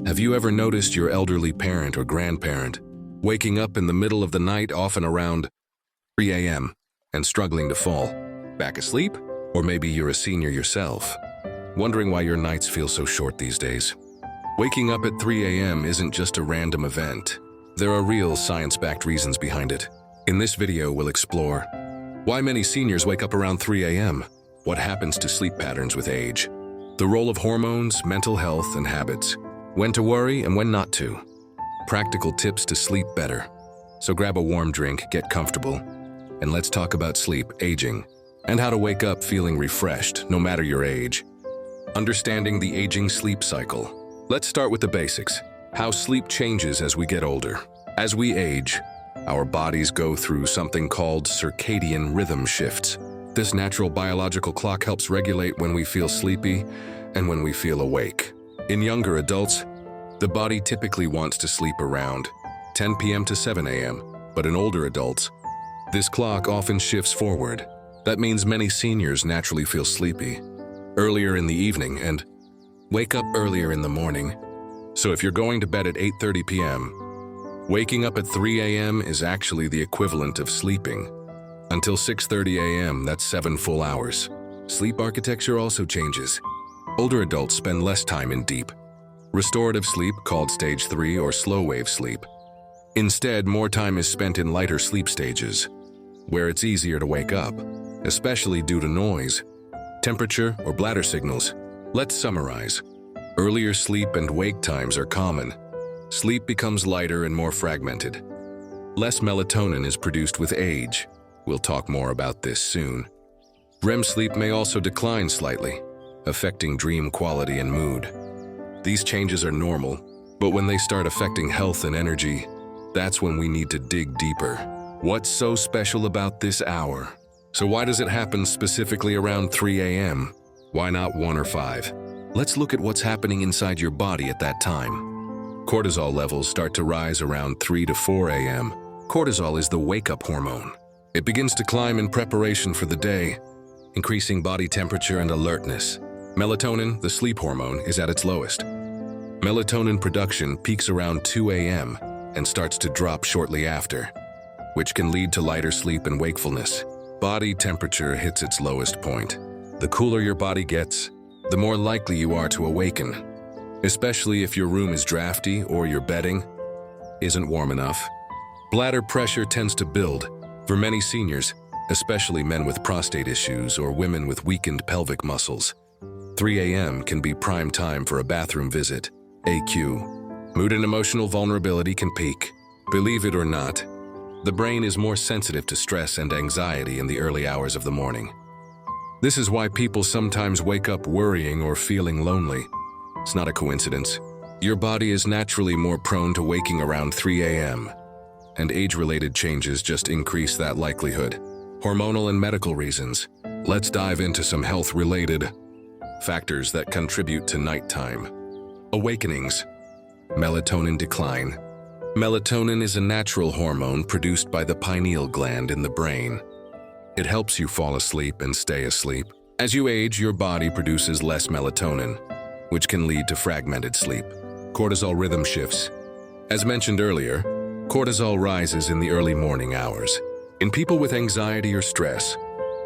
Have you ever noticed your elderly parent or grandparent waking up in the middle of the night, often around 3 a.m., and struggling to fall back asleep? Or maybe you're a senior yourself, wondering why your nights feel so short these days. Waking up at 3 a.m. isn't just a random event. There are real science-backed reasons behind it. In this video, we'll explore why many seniors wake up around 3 a.m., what happens to sleep patterns with age, the role of hormones, mental health, and habits, when to worry and when not to, practical tips to sleep better. So grab a warm drink, get comfortable, and let's talk about sleep, aging, and how to wake up feeling refreshed, no matter your age. Understanding the aging sleep cycle. Let's start with the basics. How sleep changes as we get older. As we age, our bodies go through something called circadian rhythm shifts. This natural biological clock helps regulate when we feel sleepy and when we feel awake. In younger adults, the body typically wants to sleep around 10 p.m. to 7 a.m., but in older adults, this clock often shifts forward. That means many seniors naturally feel sleepy earlier in the evening and wake up earlier in the morning. So if you're going to bed at 8:30 p.m., waking up at 3 a.m. is actually the equivalent of sleeping until 6:30 a.m., that's 7 full hours. Sleep architecture also changes. Older adults spend less time in deep, restorative sleep called stage 3 or slow wave sleep. Instead, more time is spent in lighter sleep stages, where it's easier to wake up, especially due to noise, temperature, or bladder signals. Let's summarize. Earlier sleep and wake times are common. Sleep becomes lighter and more fragmented. Less melatonin is produced with age. We'll talk more about this soon. REM sleep may also decline slightly, affecting dream quality and mood. These changes are normal, but when they start affecting health and energy, that's when we need to dig deeper. What's so special about this hour? So why does it happen specifically around 3 a.m.? Why not 1 or 5? Let's look at what's happening inside your body at that time. Cortisol levels start to rise around 3 to 4 a.m. Cortisol is the wake-up hormone. It begins to climb in preparation for the day, increasing body temperature and alertness. Melatonin, the sleep hormone, is at its lowest. Melatonin production peaks around 2 a.m. and starts to drop shortly after, which can lead to lighter sleep and wakefulness. Body temperature hits its lowest point. The cooler your body gets, the more likely you are to awaken, especially if your room is drafty or your bedding isn't warm enough. Bladder pressure tends to build. For many seniors, especially men with prostate issues or women with weakened pelvic muscles, 3 a.m. can be prime time for a bathroom visit. AQ. Mood and emotional vulnerability can peak. Believe it or not, the brain is more sensitive to stress and anxiety in the early hours of the morning. This is why people sometimes wake up worrying or feeling lonely. It's not a coincidence. Your body is naturally more prone to waking around 3 a.m., and age-related changes just increase that likelihood. Hormonal and medical reasons. Let's dive into some health-related factors that contribute to nighttime awakenings. Melatonin decline. Melatonin is a natural hormone produced by the pineal gland in the brain. It helps you fall asleep and stay asleep. As you age, your body produces less melatonin, which can lead to fragmented sleep. Cortisol rhythm shifts. As mentioned earlier, cortisol rises in the early morning hours. In people with anxiety or stress,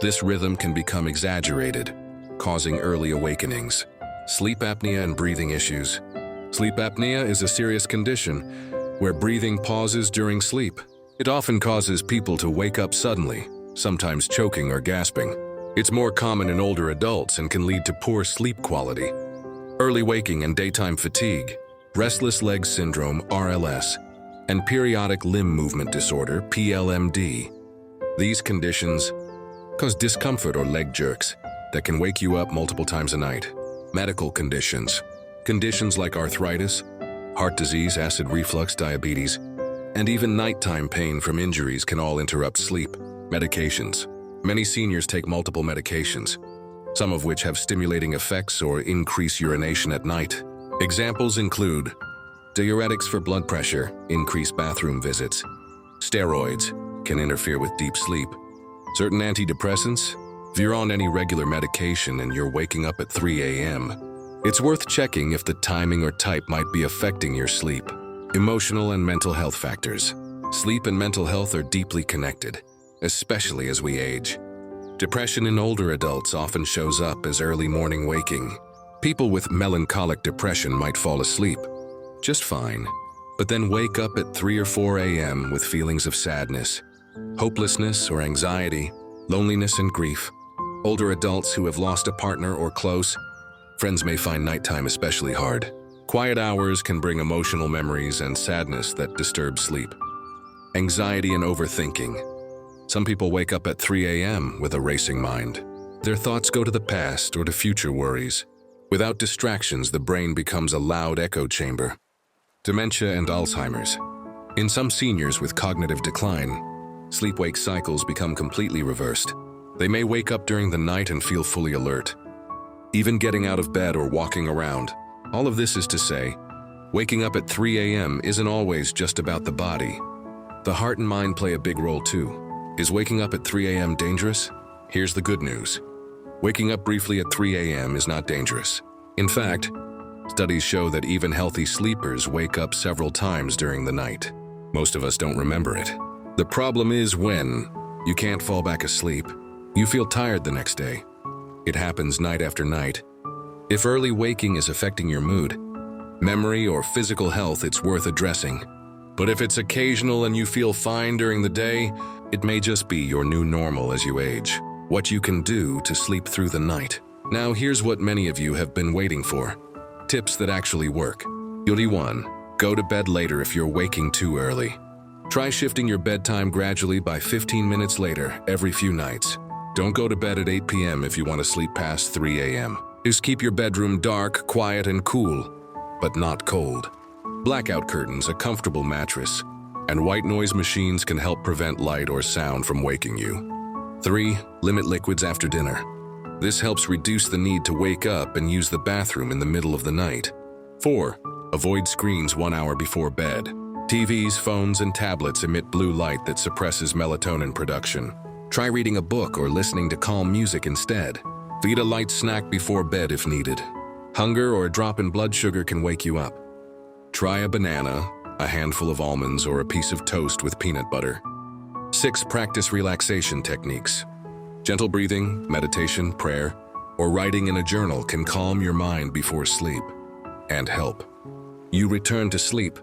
this rhythm can become exaggerated, causing early awakenings. Sleep apnea and breathing issues. Sleep apnea is a serious condition where breathing pauses during sleep. It often causes people to wake up suddenly, sometimes choking or gasping. It's more common in older adults and can lead to poor sleep quality. Early waking and daytime fatigue, restless leg syndrome, RLS, and periodic limb movement disorder, PLMD. These conditions cause discomfort or leg jerks that can wake you up multiple times a night. Medical conditions. Conditions like arthritis, heart disease, acid reflux, diabetes, and even nighttime pain from injuries can all interrupt sleep. Medications. Many seniors take multiple medications, some of which have stimulating effects or increase urination at night. Examples include diuretics for blood pressure, increase bathroom visits. Steroids can interfere with deep sleep. Certain antidepressants. If you're on any regular medication and you're waking up at 3 a.m., It's worth checking if the timing or type might be affecting your sleep. Emotional and mental health factors. Sleep and mental health are deeply connected, especially as we age. Depression in older adults often shows up as early morning waking. People with melancholic depression might fall asleep just fine, but then wake up at 3 or 4 a.m. with feelings of sadness, hopelessness or anxiety, loneliness and grief. Older adults who have lost a partner or close friends may find nighttime especially hard. Quiet hours can bring emotional memories and sadness that disturb sleep. Anxiety and overthinking. Some people wake up at 3 a.m. with a racing mind. Their thoughts go to the past or to future worries. Without distractions, the brain becomes a loud echo chamber. Dementia and Alzheimer's. In some seniors with cognitive decline, sleep-wake cycles become completely reversed. They may wake up during the night and feel fully alert, even getting out of bed or walking around. All of this is to say, waking up at 3 a.m. isn't always just about the body. The heart and mind play a big role too. Is waking up at 3 a.m. dangerous? Here's the good news. Waking up briefly at 3 a.m. is not dangerous. In fact, studies show that even healthy sleepers wake up several times during the night. Most of us don't remember it. The problem is when you can't fall back asleep, you feel tired the next day. It happens night after night. If early waking is affecting your mood, memory, or physical health, it's worth addressing. But if it's occasional and you feel fine during the day, it may just be your new normal as you age. What you can do to sleep through the night. Now here's what many of you have been waiting for. Tips that actually work. Yuri 1. Go to bed later if you're waking too early. Try shifting your bedtime gradually by 15 minutes later every few nights. Don't go to bed at 8 p.m. if you want to sleep past 3 a.m. Just keep your bedroom dark, quiet, and cool, but not cold. Blackout curtains, a comfortable mattress, and white noise machines can help prevent light or sound from waking you. 3. Limit liquids after dinner. This helps reduce the need to wake up and use the bathroom in the middle of the night. 4. Avoid screens 1 hour before bed. TVs, phones, and tablets emit blue light that suppresses melatonin production. Try reading a book or listening to calm music instead. Eat a light snack before bed if needed. Hunger or a drop in blood sugar can wake you up. Try a banana, a handful of almonds, or a piece of toast with peanut butter. 6. Practice relaxation techniques. Gentle breathing, meditation, prayer, or writing in a journal can calm your mind before sleep and help you return to sleep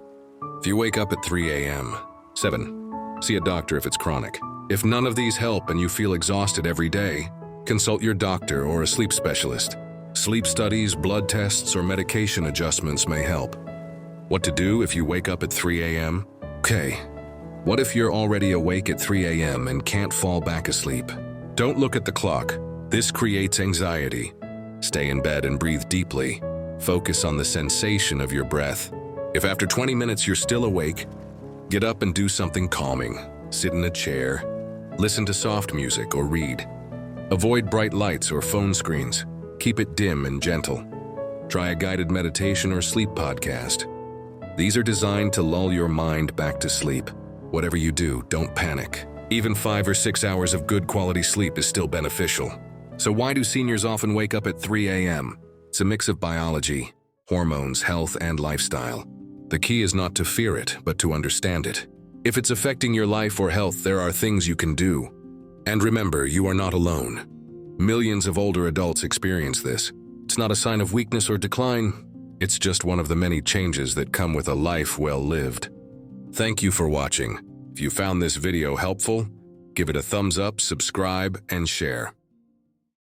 if you wake up at 3 a.m. 7. See a doctor if it's chronic. If none of these help and you feel exhausted every day, consult your doctor or a sleep specialist. Sleep studies, blood tests, or medication adjustments may help. What to do if you wake up at 3 a.m.? Okay, what if you're already awake at 3 a.m. and can't fall back asleep? Don't look at the clock. This creates anxiety. Stay in bed and breathe deeply. Focus on the sensation of your breath. If after 20 minutes you're still awake, get up and do something calming. Sit in a chair, listen to soft music, or read. Avoid bright lights or phone screens. Keep it dim and gentle. Try a guided meditation or sleep podcast. These are designed to lull your mind back to sleep. Whatever you do, don't panic. Even 5 or 6 hours of good quality sleep is still beneficial. So why do seniors often wake up at 3 a.m.? It's a mix of biology, hormones, health, and lifestyle. The key is not to fear it, but to understand it. If it's affecting your life or health, there are things you can do. And remember, you are not alone. Millions of older adults experience this. It's not a sign of weakness or decline. It's just one of the many changes that come with a life well lived. Thank you for watching. If you found this video helpful, give it a thumbs up, subscribe, and share.